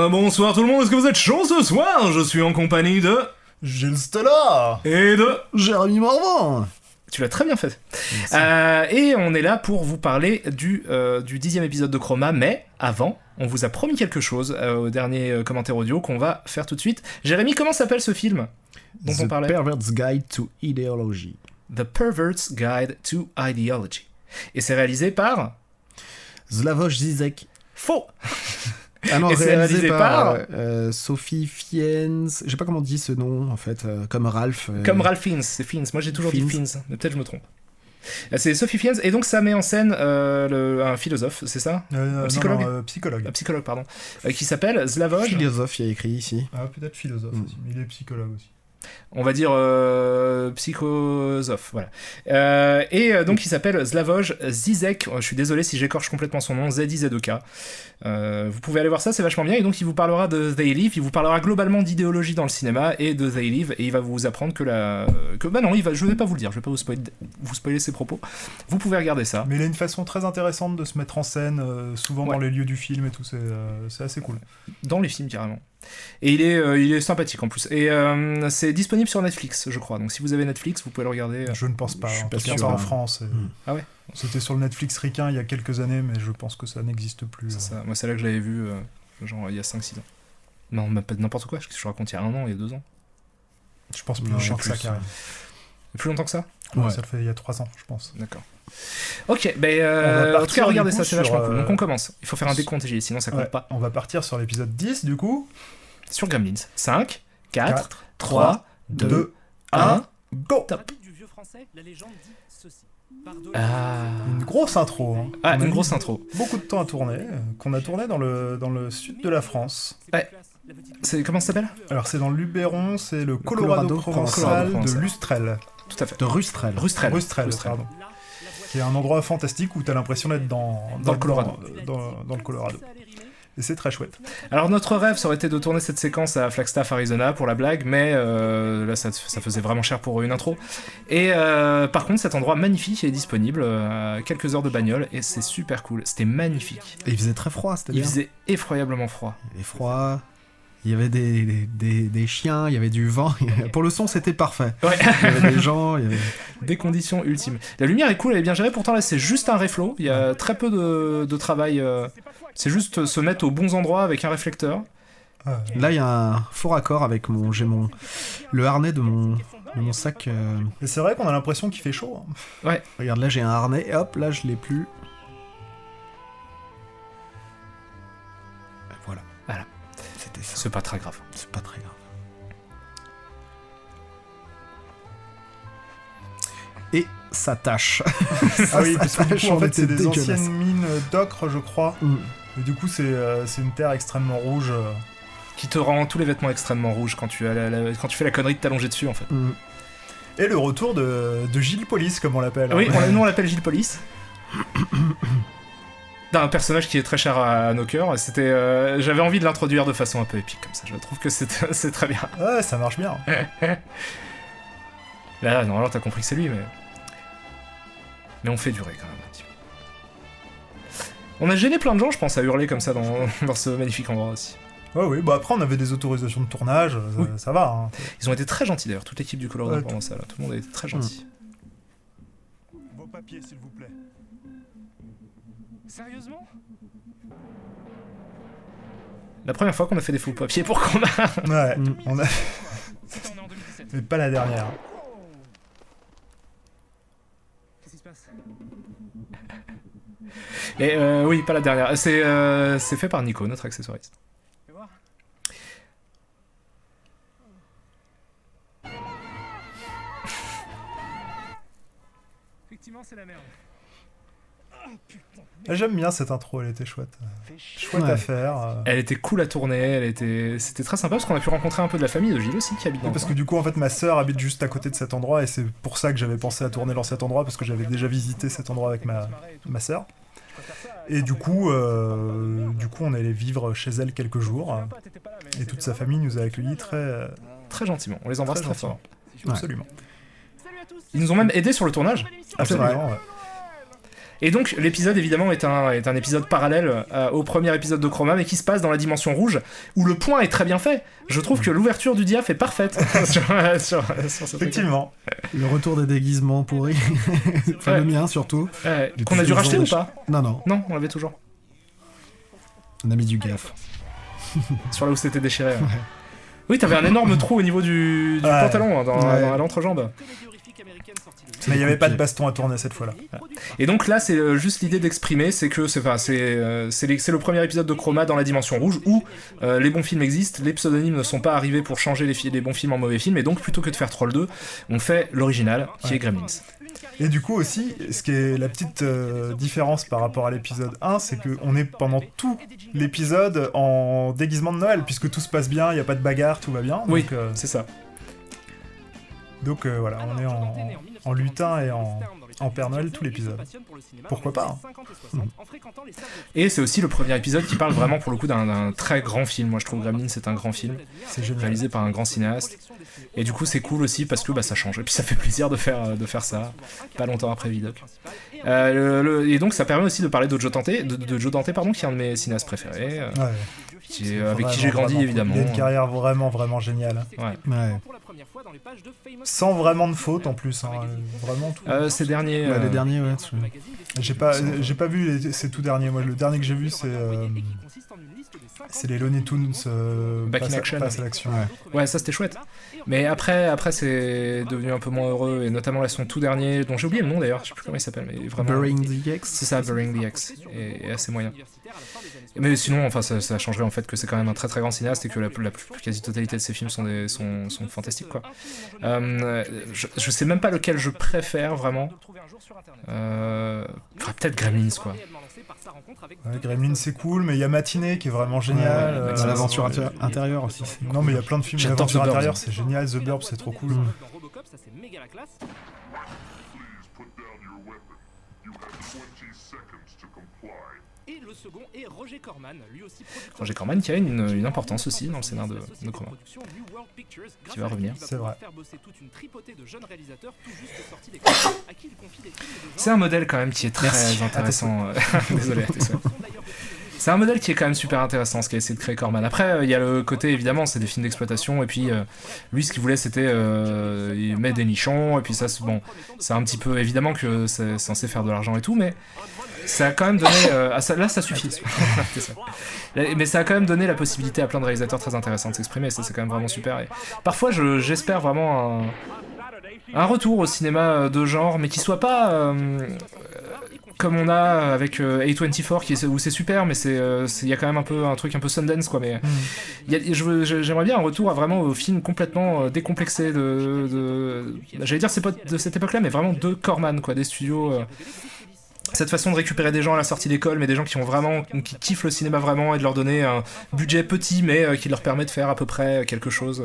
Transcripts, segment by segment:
Bonsoir tout le monde, est-ce que vous êtes chaud ce soir? Je suis en compagnie de... Gilles Stella Et de... Jérémy Morvan. Tu l'as très bien fait. Et on est là pour vous parler du 10e épisode de Chroma, mais avant, on vous a promis quelque chose au dernier commentaire audio qu'on va faire tout de suite. Jérémy, comment s'appelle ce film dont on parlait? The Pervert's Guide to Ideology. The Pervert's Guide to Ideology. Et c'est réalisé par... Slavoj Zizek. Faux. Ah non, et c'est réalisé par Sophie Fiennes. Je sais pas comment on dit ce nom, en fait, comme Ralph. Comme Ralph Fiennes, c'est Fiennes. Moi j'ai toujours dit Fiennes. Fiennes, mais peut-être je me trompe. C'est Sophie Fiennes, et donc ça met en scène un philosophe, c'est ça? Un psychologue. Non, psychologue. Un psychologue, pardon. Qui s'appelle Slavoj. Philosophe, il y a écrit ici. Ah, peut-être philosophe aussi, mais il est psychologue aussi. On va dire psychosophe, voilà. Donc il s'appelle Slavoj Zizek. Je suis désolé si j'écorche complètement son nom, Z-I-Z-E-K. Vous pouvez aller voir ça, c'est vachement bien. Et donc il vous parlera de They Live, il vous parlera globalement d'idéologie dans le cinéma et de They Live, et il va vous apprendre je vais pas vous le dire, je vais pas vous spoiler ses propos. Vous pouvez regarder ça. Mais il a une façon très intéressante de se mettre en scène, souvent dans les lieux du film et tout, c'est assez cool. Dans les films carrément. Et il est sympathique en plus. Et c'est disponible sur Netflix, je crois. Donc si vous avez Netflix, vous pouvez le regarder. Je ne pense pas. Je suis En pas tout cas, sûr, pas en hein. France. Ah ouais. C'était sur le Netflix ricain il y a quelques années, mais je pense que ça n'existe plus. C'est ça. Moi, c'est là que je l'avais vu, genre il y a 5-6 ans. Non, pas n'importe quoi, je raconte il y a 1 an, il y a 2 ans. Je pense plus Non, longtemps que ça, plus. carrément. Plus longtemps que ça? Ouais, ça le fait il y a 3 ans, je pense. D'accord. Ok, On va en tout cas, partir, regardez du ça, coup, c'est vachement sur, cool. Donc on commence. Il faut faire un décompte, Gilles, sinon ça compte Ouais, pas. on va partir sur l'épisode 10, du coup. Sur Gremlins. 5, 4, 4, 3, 2, 1, go. top. Du vieux français, la légende dit ceci. Une grosse intro. Hein. Ah, On a une mis grosse intro. Beaucoup de temps à tourner, qu'on a tourné dans le sud de la France. Ouais. Comment ça s'appelle? Alors c'est dans le Luberon, c'est le Colorado provençal provençal. de Lustrel. Tout à fait. De Rustrel. Rustrel. Rustrel, pardon. Qui est un endroit fantastique où t'as l'impression d'être dans le Colorado. Dans le Colorado. Et c'est très chouette. Alors notre rêve, ça aurait été de tourner cette séquence à Flagstaff, Arizona, pour la blague, mais là ça faisait vraiment cher pour une intro. Et par contre, cet endroit magnifique est disponible à quelques heures de bagnole, et c'est super cool. C'était magnifique. Et il faisait très froid, c'était Il bien. faisait effroyablement froid. Il faisait froid. Il y avait des chiens, il y avait du vent. Pour le son, c'était parfait. Ouais. Il y avait des gens, il y avait... Des conditions ultimes. La lumière est cool, elle est bien gérée, pourtant là c'est juste un reflow, il y a très peu de travail, c'est juste se mettre aux bons endroits avec un réflecteur. Là, il y a un faux raccord avec le harnais de mon sac. Et c'est vrai qu'on a l'impression qu'il fait chaud. Hein. Ouais. Regarde, là, j'ai un harnais, et hop, là, je l'ai plus. Et voilà. Voilà. C'était ça. C'est pas très grave. C'est pas très grave. Et ça tâche. Ah oui, parce que du coup, en fait, c'est des dégueulasse. anciennes mines d'ocre, je crois. Et du coup, c'est une terre extrêmement rouge. Qui te rend tous les vêtements extrêmement rouges quand tu fais la connerie de t'allonger dessus en fait. Et le retour de Gilles Police, comme on l'appelle. Oui, nous on l'appelle Gilles Police. Un personnage qui est très cher à nos cœurs. J'avais envie de l'introduire de façon un peu épique comme ça. Je trouve que c'est très bien. Ouais, ça marche bien. Là, normalement, t'as compris que c'est lui, mais on fait durer quand même un petit peu. On a gêné plein de gens, je pense, à hurler comme ça dans ce magnifique endroit aussi. Ouais, oui, bah après, on avait des autorisations de tournage, Oui. ça va. Hein. Ils ont été très gentils d'ailleurs, toute l'équipe du Colorado Ouais, provençal. Tout le monde a été très gentil. Vos papiers, s'il vous plaît. Sérieusement? La première fois qu'on a fait des faux papiers pour qu'on a... Ouais, on a... C'était en 2017. Mais pas la dernière. Qu'est-ce qui se passe? Et oui, pas la dernière. C'est fait par Nico, notre accessoiriste. Fais voir. Effectivement, c'est la merde. Ah, j'aime bien cette intro, elle était chouette. Chouette Ouais. à faire. Elle était cool à tourner, c'était très sympa parce qu'on a pu rencontrer un peu de la famille de Gilles aussi qui habite dans le Parce que coin. du coup, en fait, ma sœur habite juste à côté de cet endroit et c'est pour ça que j'avais pensé à tourner dans cet endroit parce que j'avais déjà visité cet endroit avec ma sœur. Et du coup, on allait vivre chez elle quelques jours et toute sa famille nous a accueillis très, Très gentiment, on les embrasse très très fort. gentiment. Absolument. Salut à tous. Ils nous ont même aidés sur le tournage. Absolument, ouais. Et donc l'épisode évidemment est un épisode parallèle au premier épisode de Chroma, mais qui se passe dans la dimension rouge, où le point est très bien fait. Je trouve que l'ouverture du diaph est parfaite sur ce truc. Effectivement. Le retour des déguisements pourris. Enfin, Ouais. le mien surtout. Qu'on a dû Depuis racheter le ou jour pas? Non, Non, on l'avait toujours. on a mis du gaffe. Sur là où c'était déchiré. Ouais. Oui, t'avais un énorme trou au niveau du Ouais. pantalon, Ouais. à l'entrejambe. Mais il n'y avait pas de coupé. baston à tourner cette fois-là. Et donc là, c'est juste l'idée d'exprimer, c'est que c'est le premier épisode de Chroma dans la dimension rouge où les bons films existent, les pseudonymes ne sont pas arrivés pour changer les bons films en mauvais films, et donc plutôt que de faire Troll 2, on fait l'original, qui est Gremlins. Et du coup aussi, ce qui est la petite différence par rapport à l'épisode 1, c'est qu'on est pendant tout l'épisode en déguisement de Noël, puisque tout se passe bien, il n'y a pas de bagarre, tout va bien. Oui, Donc, c'est ça. voilà, on est en lutin et en Père Noël tout l'épisode. Pourquoi pas, hein. Et c'est aussi le premier épisode qui parle vraiment pour le coup d'un très grand film. Moi je trouve Gremlins c'est un grand film, C'est génial. réalisé par un grand cinéaste. Et du coup c'est cool aussi parce que ça change. Et puis ça fait plaisir de faire ça, pas longtemps après Vidoc. Et donc ça permet aussi de parler de Joe Dante, pardon, qui est un de mes cinéastes préférés, Ouais. avec qui j'ai grandi Vraiment, évidemment. Il a une carrière vraiment, vraiment géniale. Ouais. Ouais. Sans vraiment de faute en plus, hein. Vraiment tout. Ces derniers. Ouais, les derniers, ouais. J'ai pas vu ces tout derniers. Moi, le dernier que j'ai vu, c'est les Looney Tunes Back in Action. passe à l'action. Ouais. Ouais, ça c'était chouette. Mais après c'est devenu un peu moins heureux, et notamment là son tout dernier, dont j'ai oublié le nom d'ailleurs, je sais plus comment il s'appelle, mais vraiment. Burying the X. C'est ça, Burying the X, et assez moyen. Mais sinon, enfin, ça changerait en fait que c'est quand même un très très grand cinéaste et que la quasi-totalité de ses films sont fantastiques, quoi. Je sais même pas lequel je préfère vraiment. Peut-être Gremlins, quoi. Ouais, Gremlins c'est cool, mais il y a Matinée qui est vraiment génial. Ouais, L'aventure intérieure aussi. Non, mais il y a plein de films J'adore d'aventure The Burbs. intérieure, c'est génial. The Burbs, c'est trop cool. Et le second est Roger Corman, lui aussi producteur. Roger Corman qui a une importance aussi dans le scénar de Chroma. Qui va revenir. C'est vrai. C'est un modèle quand même qui est très Merci. intéressant. Désolé, à tes souhaits. C'est un modèle qui est quand même super intéressant, ce qu'a essayé de créer Corman. Après, il y a le côté, évidemment, c'est des films d'exploitation, et puis lui, ce qu'il voulait, c'était il met des nichons, et puis ça, c'est un petit peu évidemment que c'est censé faire de l'argent et tout, mais ça a quand même donné... là, ça suffit. C'est ça. Mais ça a quand même donné la possibilité à plein de réalisateurs très intéressants de s'exprimer, ça c'est quand même vraiment super. Et parfois, j'espère vraiment un retour au cinéma de genre, mais qui soit pas... comme on a avec A24 où c'est super, mais il y a quand même un truc un peu Sundance, quoi. Mais j'aimerais bien un retour vraiment au film complètement décomplexé j'allais dire c'est pas de cette époque-là, mais vraiment de Corman, quoi, des studios. Cette façon de récupérer des gens à la sortie d'école, mais des gens qui kiffent le cinéma vraiment, et de leur donner un budget petit, mais qui leur permet de faire à peu près quelque chose.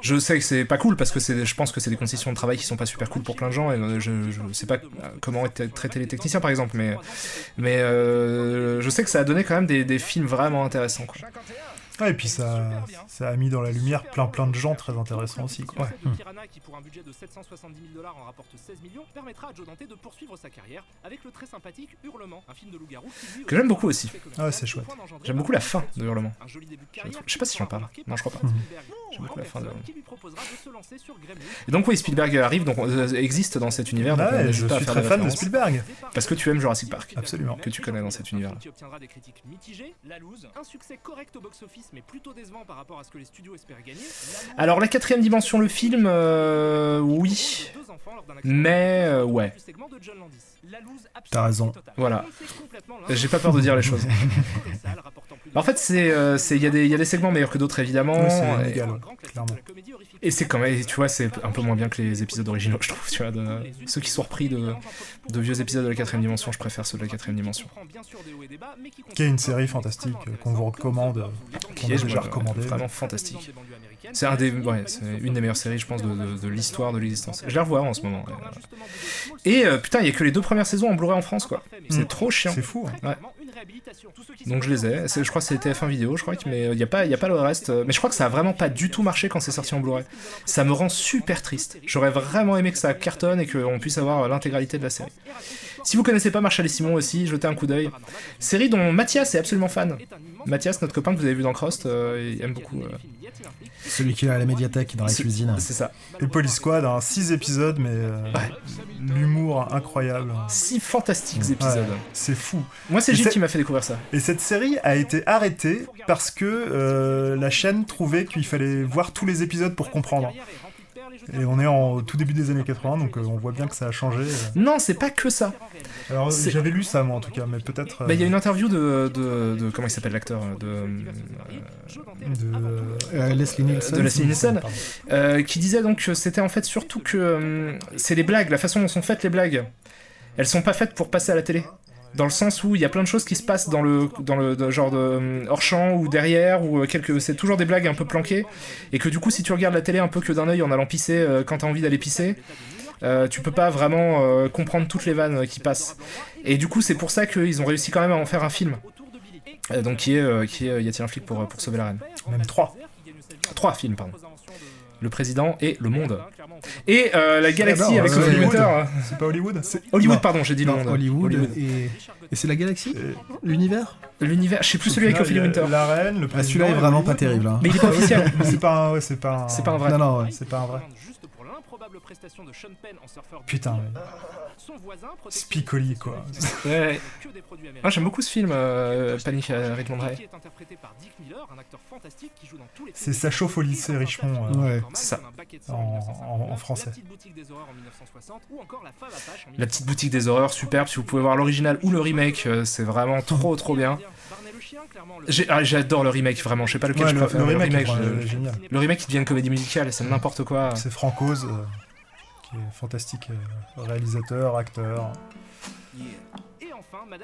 Je sais que c'est pas cool parce que je pense que c'est des conditions de travail qui sont pas super cool pour plein de gens, et je sais pas comment traiter les techniciens par exemple, mais je sais que ça a donné quand même des films vraiment intéressants, quoi. Ouais, et puis ça a mis dans la lumière plein de gens très intéressants aussi, quoi. Piranha, qui pour un budget de 770 000 $ en rapporte 16 millions, permettra à Joe Dante de poursuivre sa carrière avec le très sympathique Hurlement, un film de loup-garou que j'aime beaucoup aussi. Ah ouais, c'est chouette. J'aime beaucoup la fin de Hurlement. Je sais pas si j'en parle. Non, je crois pas. J'aime beaucoup la fin de Hurlement. qui lui proposera de se lancer sur Gremlins. Et donc oui, Spielberg arrive, donc existe dans cet univers, donc Ah on ouais, n'hésite je pas à suis faire très des fan de références. Spielberg. Parce que tu aimes Jurassic Park. Absolument. Que tu connais dans cet univers-là. Qui obtiendra des critiques mitigées, La Loose, un succès correct au box-office mais plutôt décevant par rapport à ce que les studios espéraient gagner. Alors la quatrième dimension, le film, oui, mais ouais. T'as raison. Voilà. J'ai pas peur de dire les choses. En fait, il y a des segments meilleurs que d'autres évidemment. Oui, c'est et- inégal, ouais, clairement. Et c'est quand même, tu vois, c'est un peu moins bien que les épisodes originaux, je trouve. Tu vois, ceux qui sont repris de vieux épisodes de la quatrième dimension, je préfère ceux de la quatrième dimension. Qui est une série fantastique qu'on vous recommande, qu'on a déjà recommandé. Vraiment fantastique. C'est c'est une des meilleures séries, je pense, de l'histoire de l'existence. Je la revois en ce moment. Et putain, il y a que les 2 premières saisons en Blu-ray en France, quoi. C'est trop chiant. C'est fou. Hein. Ouais. Donc je les ai. Je crois que c'est TF1 vidéo, je crois, mais il y a pas le reste. Mais je crois que ça a vraiment pas du tout marché quand c'est sorti en Blu-ray. Ça me rend super triste. J'aurais vraiment aimé que ça cartonne et qu'on puisse avoir l'intégralité de la série. Si vous connaissez pas Marshall et Simon aussi, jetez un coup d'œil. Série dont Mathias est absolument fan. Mathias, notre copain que vous avez vu dans Crost, il aime beaucoup. Celui qui est à la médiathèque dans la cuisine. C'est ça. Et Police Squad, 6 épisodes, mais l'humour incroyable. 6 fantastiques épisodes. Ouais, c'est fou. Moi, c'est Gilles qui m'a fait découvrir ça. Et cette série a été arrêtée parce que la chaîne trouvait qu'il fallait voir tous les épisodes pour comprendre. Et on est au tout début des années 80, donc on voit bien que ça a changé. Non, c'est pas que ça. Alors j'avais lu ça moi en tout cas, mais peut-être... Il y a une interview de comment il s'appelle l'acteur Leslie Nielsen. De Leslie Nielsen, qui disait donc que c'était en fait surtout que c'est les blagues, la façon dont sont faites les blagues. Elles sont pas faites pour passer à la télé. Dans le sens où il y a plein de choses qui se passent dans le genre de hors-champ ou derrière, ou c'est toujours des blagues un peu planquées, et que du coup si tu regardes la télé un peu que d'un œil en allant pisser quand t'as envie d'aller pisser, tu peux pas vraiment comprendre toutes les vannes qui passent. Et du coup c'est pour ça qu'ils ont réussi quand même à en faire un film. Donc qui est Y a-t-il un flic pour sauver la reine. Même 3 films, pardon. Le président et le monde. Et la galaxie avec Sophie Winter. C'est pas Hollywood ? C'est Hollywood, pardon, j'ai dit le monde. Hollywood. Et c'est la galaxie ? L'univers ? L'univers, je sais plus celui avec Ophélie Winter. La reine, le président. Celui-là est vraiment pas terrible. Hein. Mais il est pas officiel. C'est pas un vrai. Non, ouais. C'est pas un vrai. Prestation de Sean Penn en surfeur. Putain, Spicoli quoi. Ouais. Ah, j'aime beaucoup ce film, Panic à Richmond High. C'est Ça chauffe au lycée Richmond. Ouais. C'est ça. En français. La petite boutique des horreurs, superbe. Si vous pouvez voir l'original ou le remake, c'est vraiment trop bien. J'adore le remake, vraiment. Je sais pas lequel je préfère. Le remake est génial. Le remake qui devient une comédie musicale, c'est n'importe quoi. C'est Francoz, qui est fantastique réalisateur, acteur.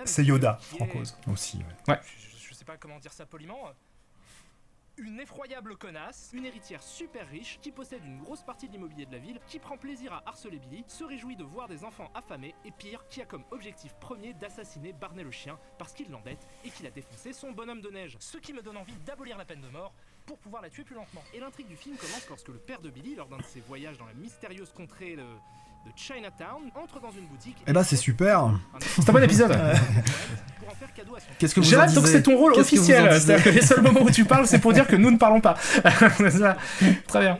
C'est Yoda, Francoz aussi. Ouais. Je sais pas comment dire ça poliment. Une effroyable connasse, une héritière super riche qui possède une grosse partie de l'immobilier de la ville, qui prend plaisir à harceler Billy, se réjouit de voir des enfants affamés et pire, qui a comme objectif premier d'assassiner Barney le chien parce qu'il l'embête et qu'il a défoncé son bonhomme de neige. Ce qui me donne envie d'abolir la peine de mort pour pouvoir la tuer plus lentement. Et l'intrigue du film commence lorsque le père de Billy, lors d'un de ses voyages dans la mystérieuse contrée de Chinatown, entre dans une boutique. Et bah c'est super. C'est un bon épisode. Qu'est-ce que vous en Gérald, disiez ? donc c'est ton rôle Qu'est-ce que vous en officiel. disiez C'est-à-dire que les seuls moments où tu parles, c'est pour dire que nous ne parlons pas. C'est ça. Très bien.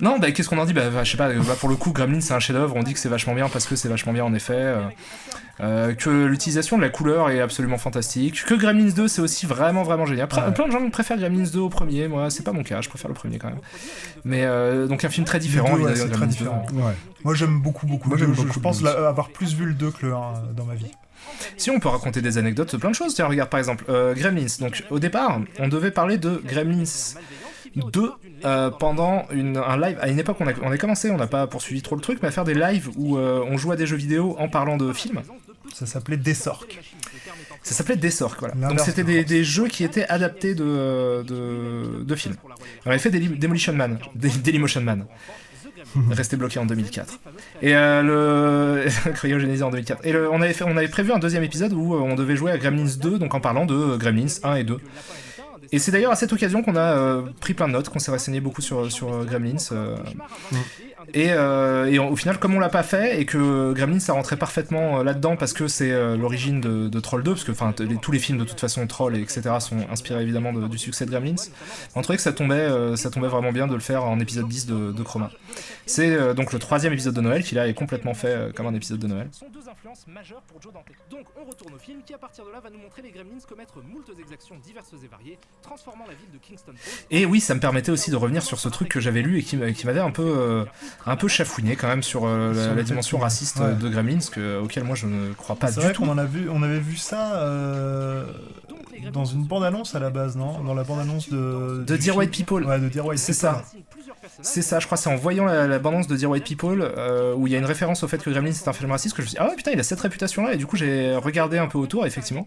Non, bah qu'est-ce qu'on en dit ? Bah je sais pas, pour le coup, Gremlins c'est un chef-d'œuvre, on dit que c'est vachement bien parce que c'est vachement bien en effet. Que l'utilisation de la couleur est absolument fantastique. Que Gremlins 2 c'est aussi vraiment génial. Plein de gens préfèrent Gremlins 2 au premier, moi c'est pas mon cas, je préfère le premier quand même. Mais donc un film très différent, Le 2, évidemment, c'est très différent. Ouais. Moi j'aime beaucoup. Moi, j'aime beaucoup Je pense le 2 aussi. avoir plus vu le 2 que le 1 dans ma vie. Si on peut raconter des anecdotes, plein de choses. Tiens, regarde par exemple, Gremlins. Donc au départ, on devait parler de Gremlins 2 pendant un live. À une époque, on a commencé, on n'a pas poursuivi trop le truc, mais à faire des lives où on jouait à des jeux vidéo en parlant de films. Ça s'appelait Desork. Ça s'appelait Desork, voilà. L'inverse Donc c'était de des jeux qui étaient adaptés de films. On avait fait Demolition Man, Dailymotion Man. Resté bloqué en 2004. Et cryogénisé en 2004. Et on avait prévu un deuxième épisode où on devait jouer à Gremlins 2, donc en parlant de Gremlins 1 et 2. Et c'est d'ailleurs à cette occasion qu'on a pris plein de notes, qu'on s'est renseigné beaucoup sur Gremlins. Et au final, comme on l'a pas fait, et que Gremlins ça rentrait parfaitement là-dedans parce que c'est l'origine de Troll 2, parce que tous les films de toute façon, Troll et etc. sont inspirés évidemment du succès de Gremlins, on trouvait que ça tombait vraiment bien de le faire en épisode 10 de Chroma. C'est donc le 3e épisode de Noël qui là est complètement fait comme un épisode de Noël. Sont deux influences majeures pour Joe Dante. Donc on retourne au film qui à partir de là va nous montrer les Gremlins commettre moultes exactions diverses et variées, transformant la ville de Kingston Falls. Et oui, ça me permettait aussi de revenir sur ce truc que j'avais lu et qui m'avait un peu chafouiné quand même sur la dimension raciste de Gremlins, auquel moi je ne crois pas c'est du vrai tout. qu'on on avait vu ça dans une bande-annonce à la base, non ? Dans la bande-annonce de Dear White People. Ouais, de Dear White C'est People. ça. C'est ça, je crois, c'est en voyant la bande-annonce de Dear White People où il y a une référence au fait que Gremlins c'est un film raciste que je me suis dit, ah ouais putain, il a cette réputation-là, et du coup j'ai regardé un peu autour, et effectivement,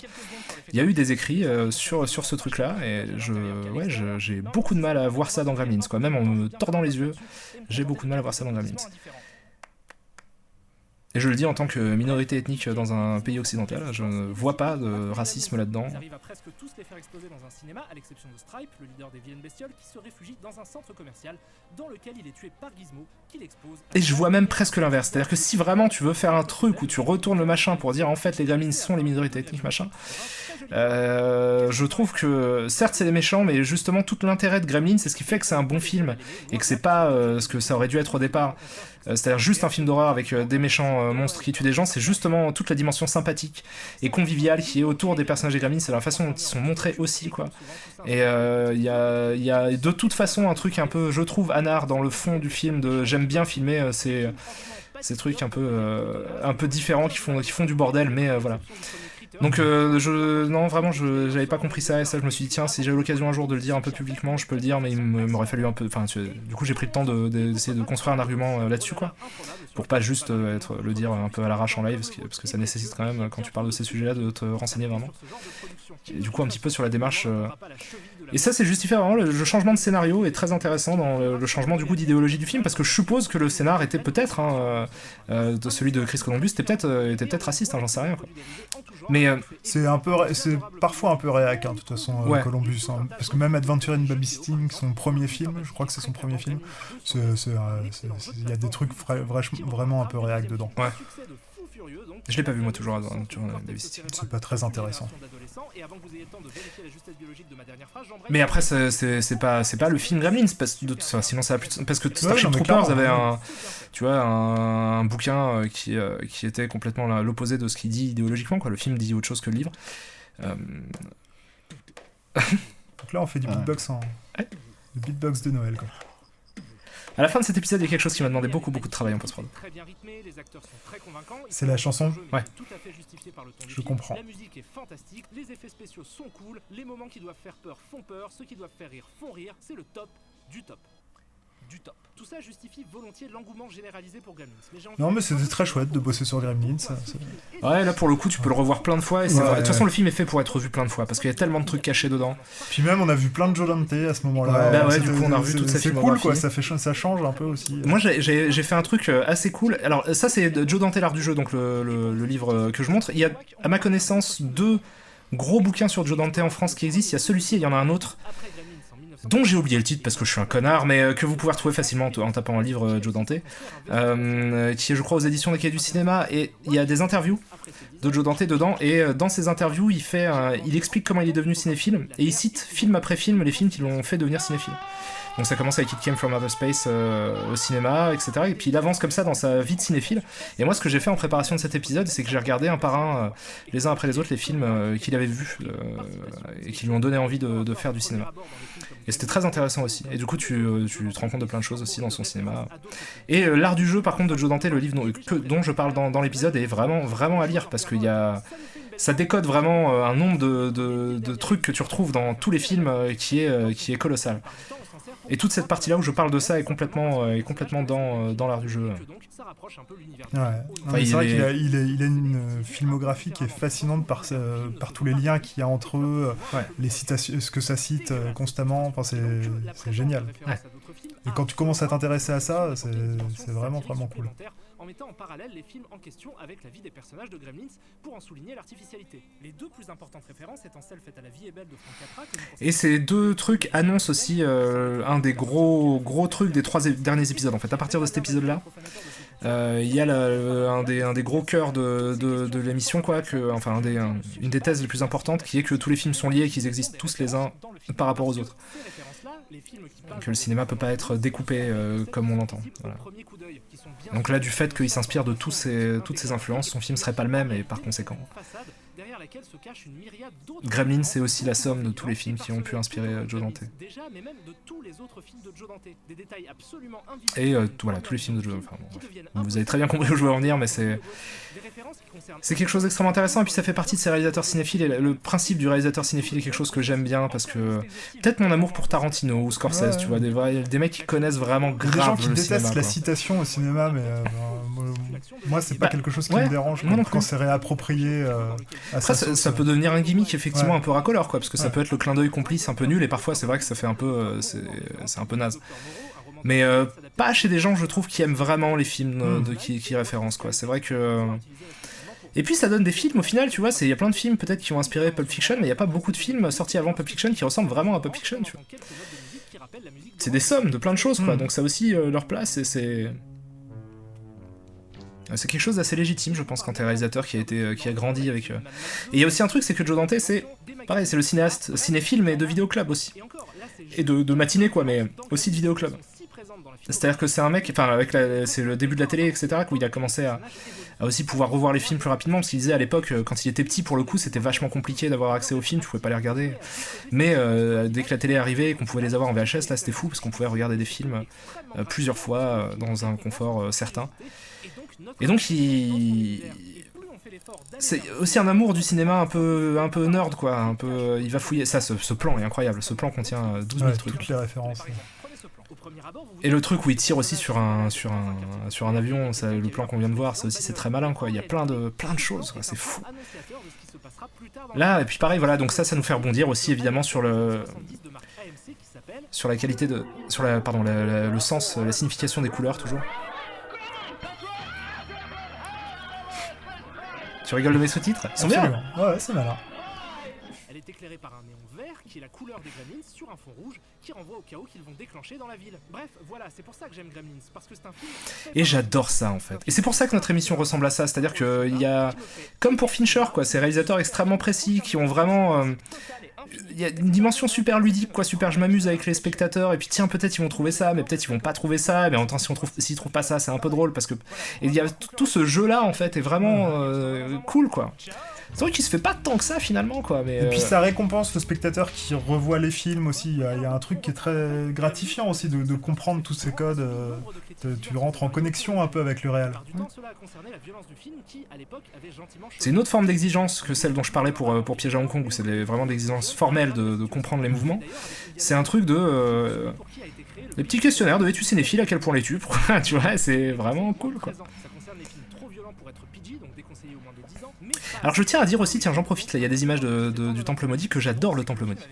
il y a eu des écrits sur ce truc-là, et j'ai beaucoup de mal à voir ça dans Gremlins, quoi. Même en me tordant les yeux, j'ai beaucoup de mal à voir ça dans Gremlins. Et je le dis en tant que minorité ethnique dans un pays occidental, je ne vois pas de racisme là-dedans. Ils arrivent à presque tous les faire exploser dans un cinéma, à l'exception de Stripe, le leader des vilaines bestioles, qui se réfugie dans un centre commercial dans lequel il est tué par Gizmo, qui l'expose. Et je vois même presque l'inverse, c'est-à-dire que si vraiment tu veux faire un truc où tu retournes le machin pour dire en fait les Gremlins sont les minorités ethniques machin, je trouve que certes c'est des méchants, mais justement tout l'intérêt de Gremlins c'est ce qui fait que c'est un bon film et que c'est pas ce que ça aurait dû être au départ. C'est-à-dire juste un film d'horreur avec des méchants monstres qui tuent des gens, c'est justement toute la dimension sympathique et conviviale qui est autour des personnages des Gremlins, c'est la façon dont ils sont montrés aussi, quoi. Et il y a de toute façon un truc un peu, je trouve, anard dans le fond du film, de j'aime bien filmer ces trucs un peu différents qui font du bordel, mais voilà. Donc non vraiment j'avais pas compris ça, et ça je me suis dit tiens si j'ai l'occasion un jour de le dire un peu publiquement je peux le dire, mais il m'aurait fallu un peu, enfin du coup j'ai pris le temps d'essayer de construire un argument là-dessus, quoi, pour pas juste le dire un peu à l'arrache en live, parce que ça nécessite quand même quand tu parles de ces sujets là de te renseigner vraiment, et du coup un petit peu sur la démarche et ça c'est justifié vraiment, le changement de scénario est très intéressant dans le changement du coup d'idéologie du film, parce que je suppose que le scénar était peut-être de celui de Chris Columbus était peut-être raciste, j'en sais rien, quoi. Mais c'est parfois un peu réac, de toute façon, ouais. Columbus, parce que même Adventure in Babysitting, son premier film, je crois que c'est son premier film, il y a des trucs vraiment un peu réac dedans. Ouais. Je l'ai pas vu moi toujours Adventure in Babysitting. C'est pas très intéressant. Mais après c'est pas le film Gremlins, sinon ça a plus parce que Starship Troopers avait un bouquin qui était complètement l'opposé de ce qu'il dit idéologiquement, quoi. Le film dit autre chose que le livre. Donc là on fait du beatbox le beatbox de Noël, quoi. À la fin de cet épisode, il y a quelque chose qui m'a demandé beaucoup de travail en post-prod. C'est la chanson ? Ouais. Je comprends. La musique est fantastique, les effets spéciaux sont cool, les moments qui doivent faire peur font peur, ceux qui doivent faire rire font rire, c'est le top du top. Du top. Tout ça justifie volontiers l'engouement généralisé pour Gremlins. Non mais c'était très chouette de bosser sur Gremlins. Ouais, là pour le coup tu peux le revoir plein de fois, et c'est vrai. De toute façon le film est fait pour être revu plein de fois, parce qu'il y a tellement de trucs cachés dedans. Puis même on a vu plein de Joe Dante à ce moment-là. Du coup on a revu toute sa filmographie. C'est cool, quoi, ça change un peu aussi. Moi j'ai fait un truc assez cool. Alors ça c'est Joe Dante l'art du jeu, donc le livre que je montre. Il y a à ma connaissance 2 gros bouquins sur Joe Dante en France qui existent. Il y a celui-ci et il y en a un autre dont j'ai oublié le titre parce que je suis un connard, mais que vous pouvez retrouver facilement en tapant un livre Joe Dante, qui est je crois aux éditions des Cahiers du Cinéma, et il y a des interviews de Joe Dante dedans, et dans ces interviews il explique comment il est devenu cinéphile, et il cite film après film les films qui l'ont fait devenir cinéphile. Donc ça commence avec It Came From Outer Space au cinéma, etc. Et puis il avance comme ça dans sa vie de cinéphile. Et moi ce que j'ai fait en préparation de cet épisode, c'est que j'ai regardé un par un, les uns après les autres, les films qu'il avait vus et qui lui ont donné envie de faire du cinéma. Et c'était très intéressant aussi. Et du coup tu te rends compte de plein de choses aussi dans son cinéma. Et l'art du jeu par contre de Joe Dante, le livre dont je parle dans l'épisode, est vraiment, vraiment à lire, parce qu'il y a... Ça décode vraiment un nombre de trucs que tu retrouves dans tous les films qui est colossal. Et toute cette partie-là où je parle de ça est complètement dans l'art du jeu. Ouais. C'est vrai qu'il a une filmographie qui est fascinante par tous les liens qu'il y a entre eux, les citations, ce que ça cite constamment. Enfin, c'est génial. Ouais. Et quand tu commences à t'intéresser à ça, c'est vraiment, vraiment cool. En mettant en parallèle les films en question avec la vie des personnages de Gremlins pour en souligner l'artificialité. Les 2 plus importantes références étant celle faite à La vie est belle de Frank Capra. Et ces 2 trucs annoncent aussi un des gros trucs des 3 derniers épisodes en fait. À partir de cet épisode-là, il y a un des gros cœurs de l'émission, quoi, une des thèses les plus importantes, qui est que tous les films sont liés et qu'ils existent tous les uns par rapport aux autres. Que le cinéma peut pas être découpé comme on l'entend. Voilà. Donc là, du fait qu'il s'inspire de toutes ces influences, son film serait pas le même, et par conséquent Gremlins, c'est aussi la somme de tous les films qui ont pu inspirer Joe Dante. Et voilà, tous les films de Joe Dante. Vous avez très bien compris où je veux en venir, mais c'est quelque chose d'extrêmement intéressant, et puis ça fait partie de ces réalisateurs cinéphiles, et le principe du réalisateur cinéphile est quelque chose que j'aime bien, parce que peut-être mon amour pour Tarantino ou Scorsese, tu vois, des mecs qui connaissent vraiment grave le cinéma. Des gens qui détestent la citation au cinéma, mais moi c'est pas quelque chose qui me dérange quand c'est réapproprié. Après ça peut devenir un gimmick effectivement un peu racoleur, quoi, parce que ça peut être le clin d'œil complice un peu nul, et parfois c'est vrai que ça fait un peu c'est un peu naze. Mais pas chez des gens, je trouve, qui aiment vraiment les films qui référencent, quoi. C'est vrai que... Et puis ça donne des films au final, tu vois, il y a plein de films peut-être qui ont inspiré Pulp Fiction, mais il n'y a pas beaucoup de films sortis avant Pulp Fiction qui ressemblent vraiment à Pulp Fiction, tu vois. C'est des sommes de plein de choses, quoi, donc ça a aussi leur place, et c'est quelque chose d'assez légitime, je pense, quand t'es réalisateur qui a grandi avec... Et il y a aussi un truc, c'est que Joe Dante, c'est pareil, c'est le cinéaste cinéphile, mais de vidéoclub aussi. Et de matinée, quoi, mais aussi de vidéoclub. C'est-à-dire que c'est un mec, enfin, c'est le début de la télé, etc., où il a commencé à aussi pouvoir revoir les films plus rapidement, parce qu'il disait à l'époque, quand il était petit, pour le coup, c'était vachement compliqué d'avoir accès aux films, tu pouvais pas les regarder. Mais dès que la télé arrivait et qu'on pouvait les avoir en VHS, là, c'était fou, parce qu'on pouvait regarder des films plusieurs fois, dans un confort certain. Et donc, c'est aussi un amour du cinéma un peu nerd, quoi, un peu... Il va fouiller... Ça, ce plan est incroyable, ce plan contient 12 000 trucs. Toutes les références. Et le truc où il tire aussi sur un avion, ça, le plan qu'on vient de voir, ça aussi c'est très malin, quoi. Il y a plein de choses, quoi. C'est fou. Là, et puis pareil, voilà, donc ça nous fait rebondir aussi évidemment sur la qualité de... le sens, la signification des couleurs, toujours. Tu rigoles de mes sous-titres ? Ils sont bien. Ouais, c'est malin. Elle est éclairée par un néon vert qui est la couleur des Gremlins sur un fond rouge qui renvoie au chaos qu'ils vont déclencher dans la ville. Bref, voilà, c'est pour ça que j'aime Gremlins, parce que c'est un film... Et j'adore ça, en fait. Et c'est pour ça que notre émission ressemble à ça, c'est-à-dire qu'il y a... Comme pour Fincher, quoi, ces réalisateurs extrêmement précis qui ont vraiment... Il y a une dimension super ludique, quoi, super je m'amuse avec les spectateurs, et puis tiens, peut-être ils vont trouver ça, mais peut-être ils vont pas trouver ça, mais en même temps, s'ils trouvent pas ça, c'est un peu drôle, parce que... Et il y a tout ce jeu-là, en fait, est vraiment cool, quoi. C'est vrai qu'il se fait pas tant que ça finalement, quoi. Mais et puis ça récompense le spectateur qui revoit les films aussi. Il y a un truc qui est très gratifiant aussi de comprendre tous ces codes. Tu rentres en connexion un peu avec le réel. C'est une autre forme d'exigence que celle dont je parlais pour Piège à Hong Kong, où c'est vraiment de l'exigence formelle de comprendre les mouvements. C'est un truc de... les petits questionnaires de es-tu cinéphile, à quel point l'es-tu. Tu vois, c'est vraiment cool, quoi. Alors je tiens à dire aussi, tiens j'en profite, là il y a des images du Temple Maudit, que j'adore le Temple Maudit.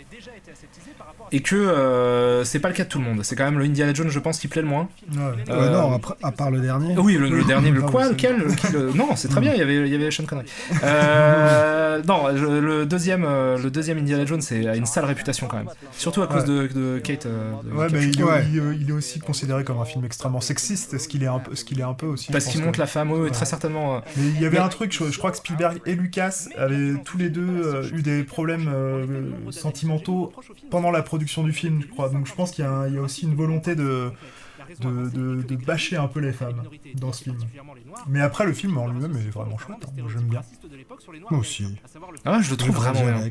Et que c'est pas le cas de tout le monde, c'est quand même le Indiana Jones je pense qui plaît le moins. Non, à part le dernier. Oui, le dernier, le quoi, lequel non, c'est très bien, il y avait Sean Connery. Non, le deuxième Indiana Jones a une sale réputation quand même, surtout à cause de Kate. Mais il est aussi considéré comme un film extrêmement sexiste, ce qu'il est un peu aussi. Parce qu'il montre la femme, oui, très certainement. Mais il y avait un truc, je crois que Spielberg et Lucas avaient tous les deux eu des problèmes sentimentaux pendant la production du film, je crois. Donc je pense qu'il y a aussi une volonté de bâcher un peu les femmes dans ce film. Mais après, le film en lui-même est vraiment chouette, hein. Moi, j'aime bien. Moi aussi. Ah ouais, je le trouve vraiment bien.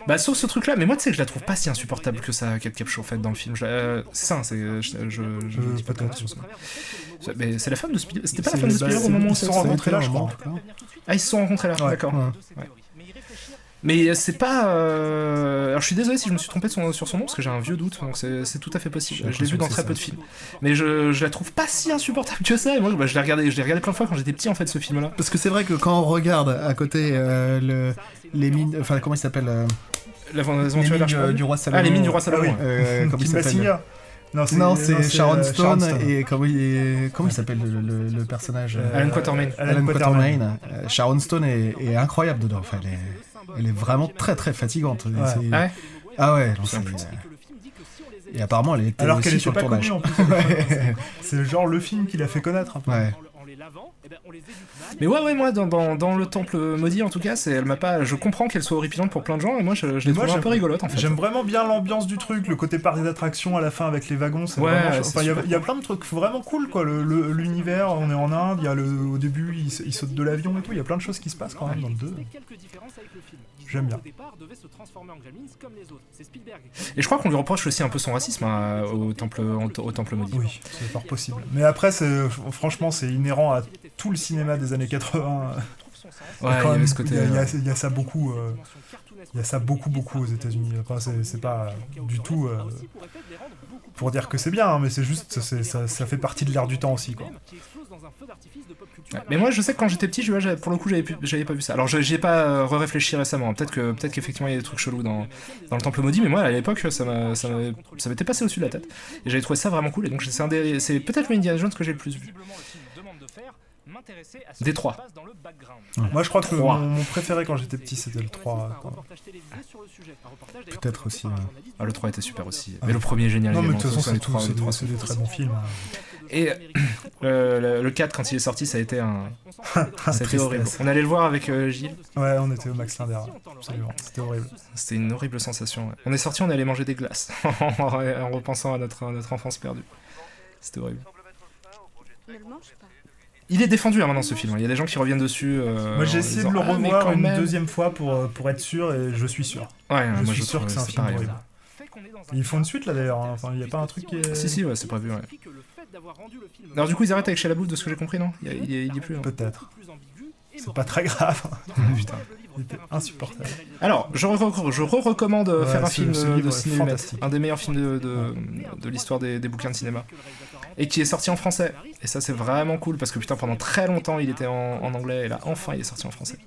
Bah, sauf ce truc-là, mais moi, tu sais que je la trouve pas si insupportable que ça, Kate Capshaw, en fait, dans le film. C'est ça, je dis pas comme ça. Mais c'est la femme de Spielberg. C'était pas la femme de Spielberg au moment où ils se sont rencontrés là, je crois. Ah, ils se sont rencontrés là, d'accord. Ouais. Mais c'est pas... Alors je suis désolé si je me suis trompé sur son nom, parce que j'ai un vieux doute, donc c'est tout à fait possible. Je l'ai vu dans très peu de films. Mais je la trouve pas si insupportable que ça, et moi je l'ai regardé plein de fois quand j'étais petit en fait, ce film-là. Parce que c'est vrai que quand on regarde à côté les mines... Enfin, comment il s'appelle La mine du roi Salomon. Ah, les mines du roi Salomon. Comment il s'appelle Non, c'est Sharon Stone, et comment il s'appelle le personnage Alan Quatermain. Alan Quatermain. Sharon Stone est incroyable dedans, enfin, elle est vraiment très très fatigante. Ouais. Ah ouais, et apparemment elle était alors qu'elle aussi sur était le pas tournage. connue en plus. C'est genre le film qui l'a fait connaître un peu. Ouais. Mais ouais, moi dans le Temple Maudit en tout cas, elle m'a pas. Je comprends qu'elle soit horripilante pour plein de gens, et moi je l'ai trouvée un peu rigolote en fait. J'aime vraiment bien l'ambiance du truc, le côté parc d'attractions à la fin avec les wagons, c'est vraiment. Enfin, il y a plein de trucs vraiment cool quoi. L'univers, on est en Inde, au début il saute de l'avion et tout, il y a plein de choses qui se passent quand même dans le 2. J'aime bien. Et je crois qu'on lui reproche aussi un peu son racisme au Temple Maudit. Oui, c'est fort possible. Mais après, franchement, c'est inhérent à tout le cinéma des années 80. Ouais, il y avait ce côté. Il y a ça beaucoup. Il y a ça beaucoup aux États-Unis. Enfin, c'est pas du tout pour dire que c'est bien, hein, mais c'est juste ça fait partie de l'air du temps aussi, quoi. dans un feu d'artifice de pop culture. Ouais. Mais moi je sais que quand j'étais petit, pour le coup j'avais pas vu ça. Alors j'y ai pas réfléchi récemment, peut-être qu'effectivement il y a des trucs chelous dans le Temple Maudit, mais moi à l'époque ça m'était passé au-dessus de la tête. Et j'avais trouvé ça vraiment cool, et donc c'est peut-être le Indiana Jones que j'ai le plus vu. Des 3. Moi, je crois que 3. mon préféré quand j'étais petit, c'était le 3. Peut-être aussi. Ah, le 3 était super aussi. Mais le premier est génial. Non, mais de toute façon, c'est c'est des très bons films. Et le 4, quand il est sorti, ça a été horrible. On allait le voir avec Gilles. Ouais, on était au Max Linder. Absolument, c'était horrible. C'était une horrible sensation. Ouais. On est sorti, on allait manger des glaces en repensant à notre enfance perdue. C'était horrible. Il est défendu maintenant ce film, il y a des gens qui reviennent dessus. Moi j'ai essayé de le revoir une deuxième fois pour être sûr, et je suis sûr. Ouais, je suis sûr que c'est un film horrible. Ils font une suite là d'ailleurs, hein. Enfin il n'y a pas un truc qui est... Si, ouais, c'est prévu, ouais. Alors du coup ils arrêtent avec Shia LaBeouf de ce que j'ai compris, non il y est plus. Hein. Peut-être. C'est pas très grave. Putain. Il était insupportable. Alors, je recommande faire un film de cinéma, fantastique. un des meilleurs films de l'histoire des bouquins de cinéma, et qui est sorti en français. Et ça, c'est vraiment cool, parce que putain, pendant très longtemps, il était en anglais, et là, enfin, il est sorti en français.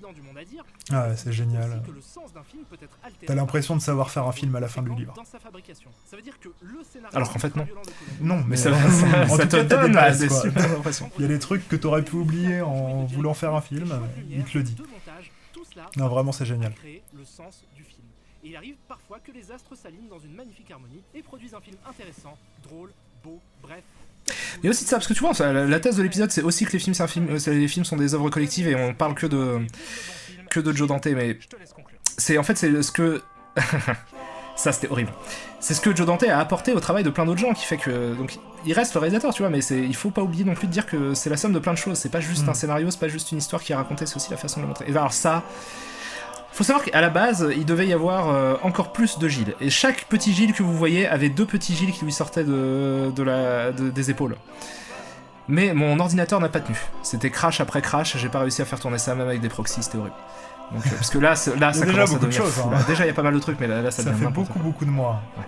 Ah ouais, c'est génial. T'as l'impression de savoir faire un film à la fin du livre. Alors qu'en fait, non. Non, mais ça en tout te cas, t'as donne bases, des quoi. super impressions. Il y a des trucs que t'aurais pu oublier en voulant faire un film, il te le dit. Non, vraiment, c'est génial. Et il arrive parfois que les astres s'alignent dans une magnifique harmonie et produisent un film intéressant, drôle, beau, bref. Il y a aussi de ça, parce que tu vois, la thèse de l'épisode, c'est aussi que les films sont des œuvres collectives, et on parle que de Joe Dante, mais c'est ce que... Ça, c'était horrible. C'est ce que Joe Dante a apporté au travail de plein d'autres gens, qui fait que... Donc, il reste le réalisateur, tu vois, mais il faut pas oublier non plus de dire que c'est la somme de plein de choses. C'est pas juste un scénario, c'est pas juste une histoire qui est racontée, c'est aussi la façon de le montrer. Et alors ça... Faut savoir qu'à la base, il devait y avoir encore plus de Gilles. Et chaque petit Gilles que vous voyez avait 2 petits Gilles qui lui sortaient des épaules. Mais mon ordinateur n'a pas tenu. C'était crash après crash, j'ai pas réussi à faire tourner ça même avec des proxys, c'était horrible. Donc, parce que là ça commence déjà à beaucoup de devenir choses, fou, hein. là. Déjà il y a pas mal de trucs, mais là ça devient fait n'importe beaucoup de mois. quoi.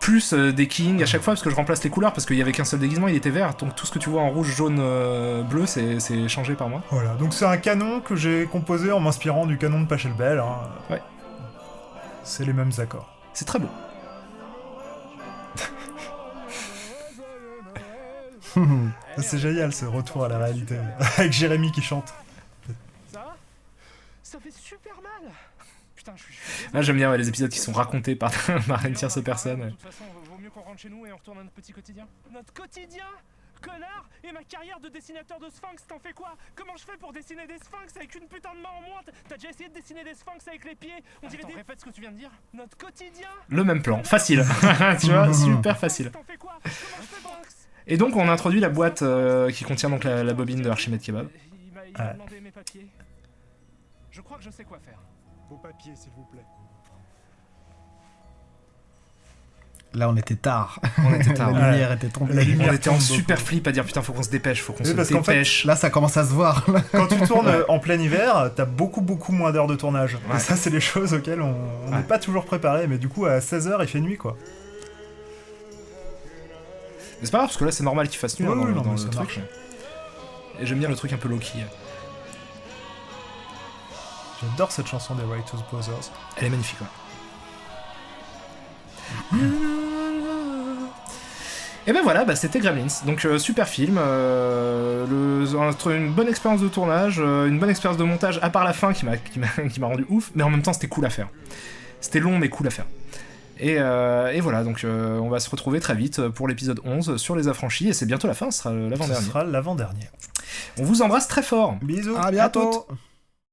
Plus des Kings à chaque fois, parce que je remplace les couleurs, parce qu'il y avait qu'un seul déguisement, il était vert, donc tout ce que tu vois en rouge, jaune, bleu, c'est changé par moi. Voilà, donc c'est un canon que j'ai composé en m'inspirant du canon de Pachelbel. Hein. Ouais. C'est les mêmes accords. C'est très beau. C'est génial ce retour à la réalité, avec Jérémy qui chante. Ça fait super mal. Putain, je suis Là j'aime bien les épisodes qui sont racontés par une tierce personne. De toute façon, vaut mieux qu'on rentre chez nous et on retourne à notre petit quotidien. Notre quotidien, connard. Et ma carrière de dessinateur de sphinx, t'en fais quoi? Comment je fais pour dessiner des sphinx avec une putain de main en moins? T'as déjà essayé de dessiner des sphinx avec les pieds? On dirait des... Répète ce que tu viens de dire. Notre quotidien. Le même plan, facile. Tu vois, super facile. T'en fais quoi? Comment je fais pour... Et donc on introduit la boîte qui contient donc la bobine de Archimède Kebab. Il m'a demandé mes papiers. Je crois que je sais quoi faire. Vos papiers, s'il vous plaît. Là, on était tard. On était tard. La lumière était tombée. La lumière On était en tombe super beaucoup. flip à dire putain faut qu'on se dépêche, faut qu'on se parce qu'en fait, dépêche. Là, ça commence à se voir. Quand tu tournes en plein hiver, t'as beaucoup moins d'heures de tournage. Ouais. Et ça, c'est les choses auxquelles on n'est pas toujours préparé, mais du coup, à 16h, il fait nuit, quoi. Mais c'est pas grave parce que là c'est normal qu'il fasse nuit Oui, hein, oui, non, dans mais le ça truc. marche. Et j'aime bien le truc un peu low-key. J'adore cette chanson des Writers Brothers. Elle est magnifique, ouais. Et ben voilà, c'était Gremlins. Donc super film, une bonne expérience de tournage, une bonne expérience de montage, à part la fin qui m'a rendu ouf, mais en même temps c'était cool à faire. C'était long mais cool à faire. Et voilà, donc on va se retrouver très vite pour l'épisode 11 sur Les Affranchis, et c'est bientôt la fin, ce sera l'avant-dernier. Ce sera l'avant-dernier. On vous embrasse très fort. Bisous. À bientôt. toutes.